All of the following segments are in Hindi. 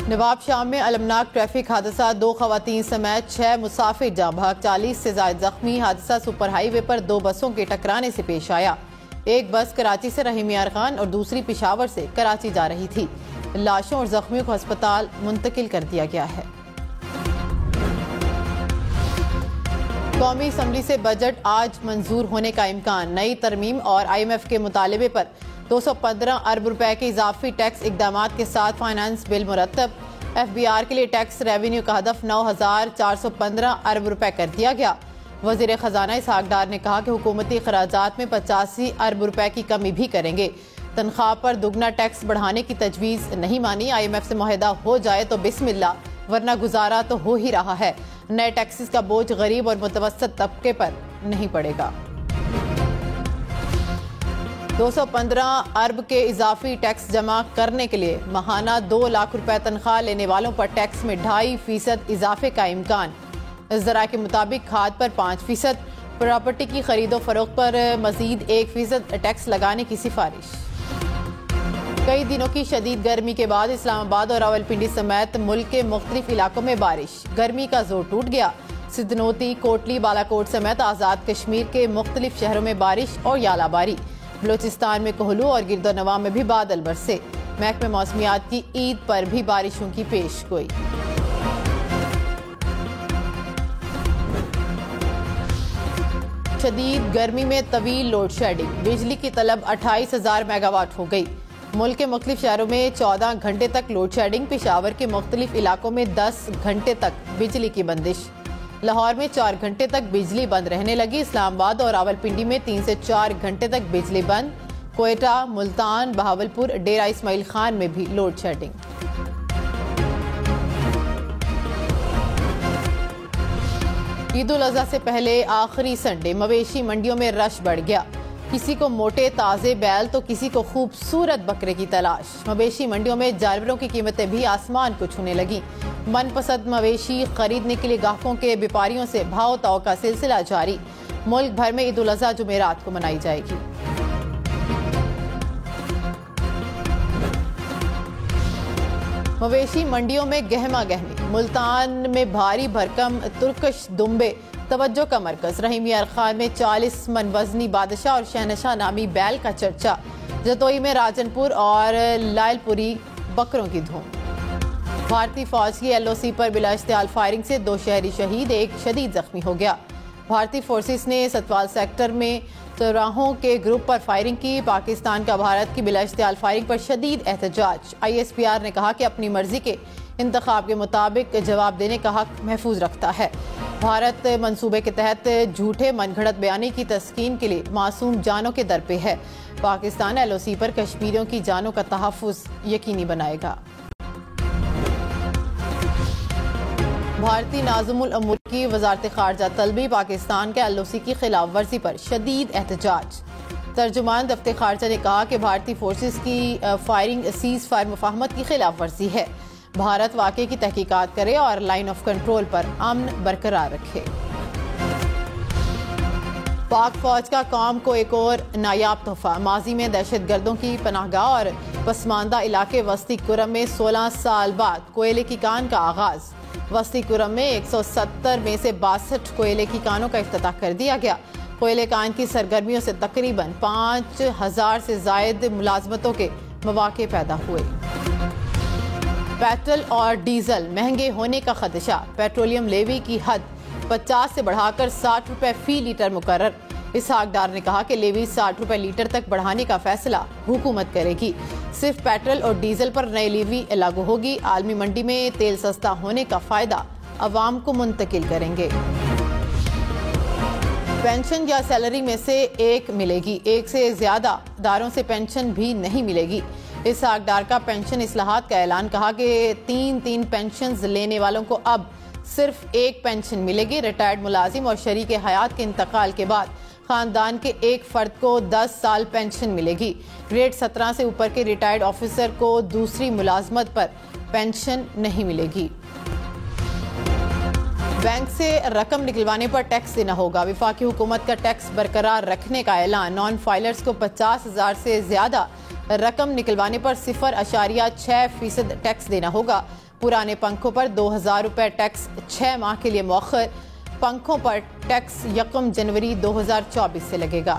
नवाब शाह में अलमनाक ट्रैफिक हादसा, 2 खवातीन समेत 6 मुसाफिर जाँ बहक, 40 से ज्यादा जख्मी। हादसा सुपर हाईवे पर 2 बसों के टकराने से पेश आया। एक बस कराची से रहीम यार खान और दूसरी पिशावर से कराची जा रही थी। लाशों और जख्मियों को अस्पताल मुंतकिल कर दिया गया है। कौमी असम्बली से बजट आज मंजूर होने का इम्कान। नई तरमीम और IMF के मुतालबे पर 215 अरब रुपए के इजाफी टैक्स इकदाम के साथ फाइनेंस बिल मुरतब। FBR के लिए टैक्स रेवेन्यू का हदफ 9,415 अरब रुपए कर दिया गया। वजीर खजाना इसहाक डार ने कहा कि हुकूमती खराजात में 85 अरब रुपए की कमी भी करेंगे। तनख्वाह पर दुगना टैक्स बढ़ाने की तजवीज़ नहीं मानी। IMF से मुआहदा हो जाए तो बिस्मिल्लाह, वरना गुजारा तो हो ही रहा है। नए टैक्सेस का बोझ गरीब और मुतवस्सित तबके पर नहीं पड़ेगा। 215 अरब के इजाफी टैक्स जमा करने के लिए माहाना 2 लाख रुपए तनख्वाह लेने वालों पर टैक्स में 2.5% इजाफे का इम्कान। ज़रा के मुताबिक खाद पर 5%, प्रॉपर्टी की खरीदो फरोख्त पर मजीद 1% टैक्स लगाने की सिफारिश। कई दिनों की शदीद गर्मी के बाद इस्लामाबाद और रावलपिंडी समेत मुल्क के मुख्तलिफ इलाकों में बारिश। गर्मी का जोर टूट गया। सिद्धनोती, कोटली, बालाकोट समेत आज़ाद कश्मीर के मुख्तलिफ शहरों में बारिश और यालाबारी। बलोचिस्तान में कोहलू और गिरदोनवा में भी बादल बरसे। महकमे मौसमियात की ईद पर भी बारिशों की पेश गोई। शदीद गर्मी में तवील लोड शेडिंग। बिजली की तलब 28,000 मेगावाट हो गई। मुल्क के मुख्तलिफ शहरों में 14 घंटे तक लोड शेडिंग। पेशावर के मुख्तलिफ इलाकों में 10 घंटे तक बिजली की बंदिश। लाहौर में 4 घंटे तक बिजली बंद रहने लगी। इस्लामाबाद और रावलपिंडी में 3 से 4 घंटे तक बिजली बंद। कोयटा, मुल्तान, बहावलपुर, डेरा इस्माइल खान में भी लोड शेडिंग। ईद उल अज़हा से पहले आखिरी संडे, मवेशी मंडियों में रश बढ़ गया। किसी को मोटे ताज़े बैल तो किसी को खूबसूरत बकरे की तलाश। मवेशी मंडियों में जानवरों की कीमतें भी आसमान को छूने लगी। मनपसंद मवेशी खरीदने के लिए गाहकों के व्यापारियों से भाव ताव का सिलसिला जारी। मुल्क भर में ईद उल अज़हा जुमेरात को मनाई जाएगी। मवेशी मंडियों में गहमा गहमी। मुल्तान में भारी भरकम तुर्कश दुम्बे तवज्जो का मरकज। रहीम यार खान में 40 मन वजनी बादशाह और शहनशाह नामी बैल का चर्चा। जतोई में राजनपुर और लालपुरी बकरों की धूम। भारतीय फौज की LOC पर बिला इश्तियाल फायरिंग से 2 शहरी शहीद, 1 शदीद जख्मी हो गया। भारतीय फोर्सेस ने सतवाल सेक्टर में चौराहों के ग्रुप पर फायरिंग की। पाकिस्तान का भारत की बिला इश्तियाल फायरिंग पर शदीद एहतजाज। ISPR ने कहा कि अपनी मर्जी के इंतखाब के मुताबिक जवाब देने का हक महफूज रखता है। भारत मंसूबे के तहत झूठे मनगढ़ंत बयानी की तस्कीन के लिए मासूम जानों के दर पे है। पाकिस्तान LOC पर कश्मीरियों की जानों का तहफ़्फ़ुज़ यकीनी बनाएगा। भारतीय नाज़िमुल अमूर की वज़ारत ख़ारजा तलबी। पाकिस्तान के LOC की खिलाफ वर्जी पर शदीद एहतजाज। तर्जुमान दफ्तर ख़ारजा ने कहा कि भारतीय फोर्सेस की फायरिंग सीज़ फायर मुफाहमत की खिलाफ वर्जी है। भारत वाक़े की तहकीकात करे और लाइन ऑफ कंट्रोल पर अमन बरकरार रखे। पाक फौज का कौम को एक और नायाब तोहफा। माजी में दहशत गर्दों की पनाहगाह और पसमानदा इलाके वस्ती कुरम में 16 साल बाद कोयले की कान का आगाज। वस्ती कुरम में 170 में से 62 कोयले की कानों का इफ्तिताह कर दिया गया। कोयले कान की सरगर्मियों से तकरीबन 5,000 से जायद मुलाजमतों के मौके पैदा हुए। पेट्रोल और डीजल महंगे होने का खदशा। पेट्रोलियम लेवी की हद 50 से बढ़ाकर 60 रुपए फी लीटर मुकर्रर। इसहाक डार ने कहा कि लेवी 60 रुपए लीटर तक बढ़ाने का फैसला हुकूमत करेगी। सिर्फ पेट्रोल और डीजल पर नई लेवी लागू होगी। आलमी मंडी में तेल सस्ता होने का फायदा अवाम को मुंतकिल करेंगे। पेंशन या सैलरी में से एक मिलेगी। एक से ज्यादा दारों से पेंशन भी नहीं मिलेगी। इसहाक डार का पेंशन इस्लाहात का ऐलान। कहा कि 3 पेंशन लेने वालों को अब सिर्फ एक पेंशन मिलेगी। रिटायर्ड मुलाजिम और शरीक हयात के इंतकाल के बाद खानदान के एक फर्द को 10 साल पेंशन मिलेगी। ग्रेड 17 से ऊपर के रिटायर्ड ऑफिसर को दूसरी मुलाजमत पर पेंशन नहीं मिलेगी। बैंक से रकम निकलवाने पर टैक्स देना होगा। वफाकी हुकूमत का टैक्स बरकरार रखने का ऐलान। नॉन फाइलर्स को 50,000 से ज्यादा रकम निकलवाने पर 0.6% टैक्स देना होगा। पुराने पंखों पर 2000 रुपये टैक्स 6 माह के लिए मौखर। पंखों पर टैक्स 1 जनवरी 2024 से लगेगा।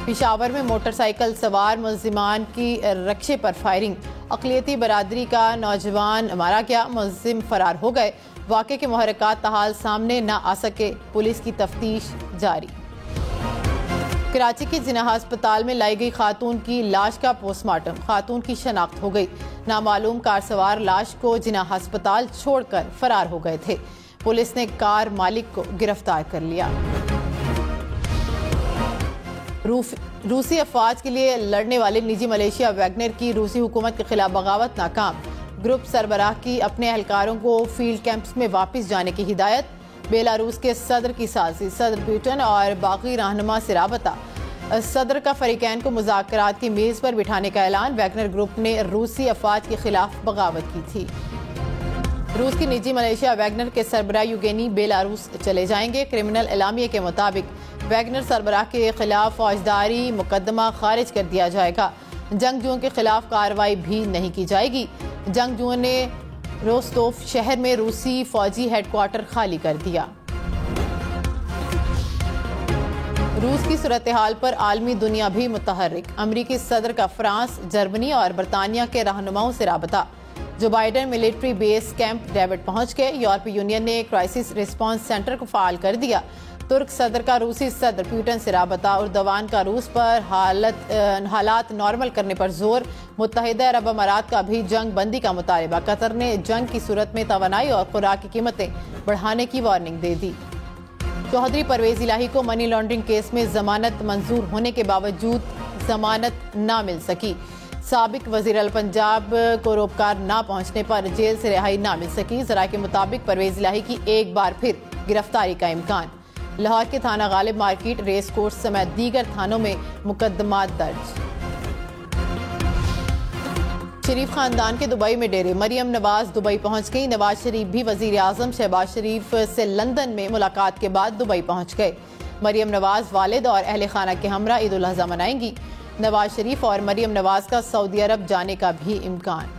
पेशावर में मोटरसाइकिल सवार मुलजिमान की रक्षे पर फायरिंग। अक़लियती बरादरी का नौजवान मारा गया, मुलजिम फरार हो गए। वाक़े के मुहर्रिकात ताहाल सामने न आ सके, पुलिस की तफ्तीश जारी। कराची के जिनाह अस्पताल में लाई गई खातून की लाश का पोस्टमार्टम। खातून की शनाख्त हो गई। नामालूम कार सवार लाश को जिनाह अस्पताल छोड़कर फरार हो गए थे। पुलिस ने कार मालिक को गिरफ्तार कर लिया। रूसी अफवाज के लिए लड़ने वाले निजी मलेशिया वैगनर की रूसी हुकूमत के खिलाफ बगावत नाकाम। ग्रुप सरबराह की अपने एहलकारों को फील्ड कैंप्स में वापस जाने की हिदायत। बेलारूस के सदर की साजिश, सदर पुतिन और बाकी रहनुमा से राबता। सदर का फरीकैन को मुज़ाकरात की मेज़ पर बिठाने का ऐलान। वैगनर ग्रुप ने रूसी अफवाज के खिलाफ बगावत की थी। रूस की निजी मलेशिया वैगनर के सरबराह यूगेनी बेलारूस चले जाएंगे। क्रिमिनल एलामिया के मुताबिक वैगनर सरबराह के खिलाफ फौजदारी मुकदमा खारिज कर दिया जाएगा। जंगजुओं के खिलाफ कार्रवाई भी नहीं की जाएगी। जंगजुओं ने रोस्तोफ शहर में रूसी फौजी हेडक्वार्टर खाली कर दिया। रूस की सूरत हाल पर आलमी दुनिया भी मुतहर्रिक। अमरीकी सदर का फ्रांस, जर्मनी और बरतानिया के रहनुमाओं से राबता। जो Biden military base camp David पहुंच गए। यूरोपीय यूनियन ने क्राइसिस रिस्पांस सेंटर को फाल कर दिया। तुर्क सदर का रूसी सदर पुतिन से राबता। उर्दवान का रूस पर हालात नॉर्मल करने पर जोर। मुत्तहिदा अरब अमारात का भी जंग बंदी का मुतालबा। कतर ने जंग की सूरत में तवानाई और खुराक की कीमतें बढ़ाने की वार्निंग दे दी। चौधरी परवेज इलाही को मनी लॉन्ड्रिंग केस में जमानत मंजूर होने के बावजूद जमानत न मिल सकी। साबिक वजीर अल पंजाब को रोपकार न पहुंचने पर जेल से रिहाई न मिल सकी। जराये के मुताबिक परवेज इलाही की एक बार फिर गिरफ्तारी का इम्कान। लाहौर के थाना गालिब मार्केट, रेस कोर्स समेत दीगर थानों में मुकदमात दर्ज। शरीफ खानदान के दुबई में डेरे। मरियम नवाज दुबई पहुंच गई। नवाज शरीफ भी वजीर आजम शहबाज शरीफ से लंदन में मुलाकात के बाद दुबई पहुंच गए। मरियम नवाज वालिद और अहले खाना के हमरा ईद उल अज़हा मनाएंगी। नवाज शरीफ और मरियम नवाज का सऊदी अरब जाने का भी इम्कान।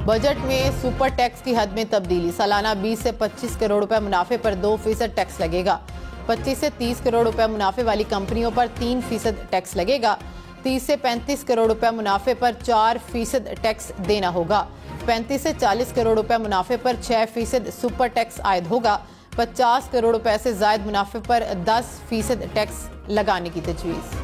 बजट में सुपर टैक्स की हद में तब्दीली। सालाना 20 से 25 करोड़ रुपए मुनाफे पर 2% टैक्स लगेगा। 25 से 30 करोड़ रुपए मुनाफे वाली कंपनियों पर 3% टैक्स लगेगा। 30 से 35 करोड़ रुपए मुनाफे पर 4% टैक्स देना होगा। 35 से 40 करोड़ रुपए मुनाफे पर 6% सुपर टैक्स आयद होगा। 50 करोड़ रुपए से जायद मुनाफे पर 10% टैक्स लगाने की तजवीज़।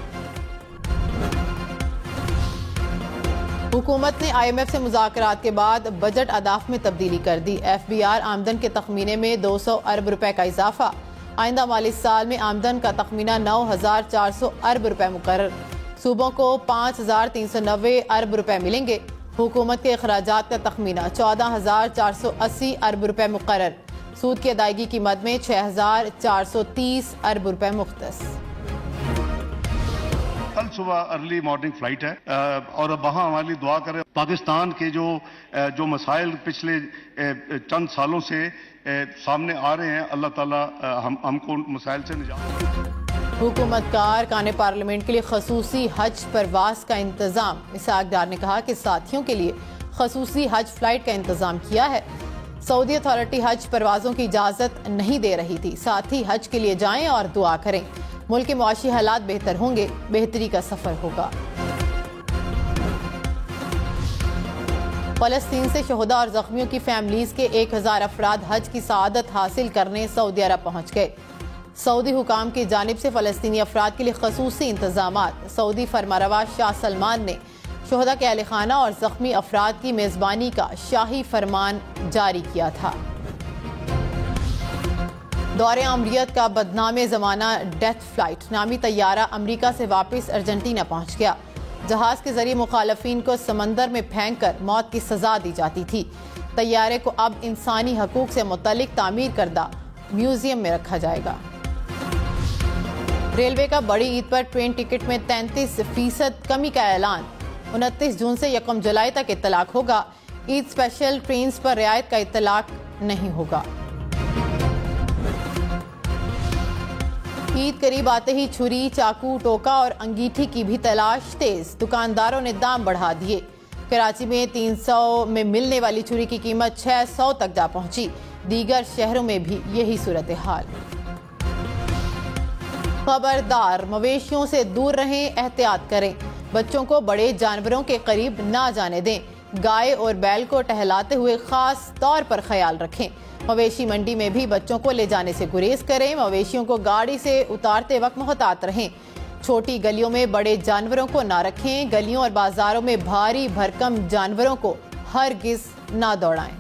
हुकूमत ने IMF से मुज़ाकरात के बाद बजट अहदाफ में तब्दीली कर दी। FBR आमदन के तखमीने में 200 अरब रुपए का इजाफा। आइंदा माली साल में आमदन का तखमीना 9,400 अरब रुपए मुकर्रर। सूबों को 5,390 अरब रुपए मिलेंगे। हुकूमत के अखराजात का तखमीना 14,480 अरब रुपए मुकर्रर। सूद की अदायगी की मद में 6,430 अरब रुपए मुख्तस। कल सुबह अर्ली मॉर्निंग फ्लाइट है और वहाँ हमारी दुआ करें। पाकिस्तान के जो मसाइल पिछले चंद सालों से सामने आ रहे हैं, अल्लाह ताला हमको उन मसाइल से निजात। हुकूमत का अरकान पार्लियामेंट के लिए खसूसी हज परवास का इंतजाम। इसहाक डार ने कहा कि साथियों के लिए खसूसी हज फ्लाइट का इंतजाम किया है। सऊदी अथॉरिटी हज परवाजों की इजाजत नहीं दे रही थी। साथ ही हज के लिए जाएं और दुआ करें। मुल्क के मुआशी हालात बेहतर होंगे, बेहतरी का सफर होगा। फलस्तीन से शहदा और जख्मियों की फैमिलीज के 1000 अफराद हज की सआदत हासिल करने सऊदी अरब पहुंच गए। सऊदी हुकाम की जानिब से फलस्तीनी अफराद के लिए खसूसी इंतजामात। सऊदी फरमारवा शाह सलमान ने शहदा के अहले खाना और जख्मी अफराद की मेजबानी का शाही फरमान जारी किया था। दौरे आमरीत का बदनाम जमाना डेथ फ्लाइट। नामी तैयारा अमरीका से वापस अर्जेंटीना पहुंच गया। जहाज के जरिए मुखालफिन को समंदर में फेंक कर मौत की सजा दी जाती थी। तैयारे को अब इंसानी हकूक से मुतल्लिक तामीर करदा म्यूजियम में रखा जाएगा। रेलवे का बड़ी ईद पर ट्रेन टिकट में 33% कमी का ऐलान। 29 जून से 1 जुलाई तक इतलाक होगा। ईद स्पेशल ट्रेन पर रियायत का इतलाक नहीं होगा। ईद करीब आते ही छुरी, चाकू, टोका और अंगीठी की भी तलाश तेज। दुकानदारों ने दाम बढ़ा दिए। कराची में 300 में मिलने वाली छुरी की कीमत 600 तक जा पहुंची। दीगर शहरों में भी यही सूरत हाल। खबरदार, मवेशियों से दूर रहें, एहतियात करें। बच्चों को बड़े जानवरों के करीब ना जाने दें। गाय और बैल को टहलाते हुए खास तौर पर ख्याल रखें। मवेशी मंडी में भी बच्चों को ले जाने से गुरेज करें। मवेशियों को गाड़ी से उतारते वक्त मोहतात रहें। छोटी गलियों में बड़े जानवरों को ना रखें। गलियों और बाजारों में भारी भरकम जानवरों को हरगिज ना दौड़ाएं।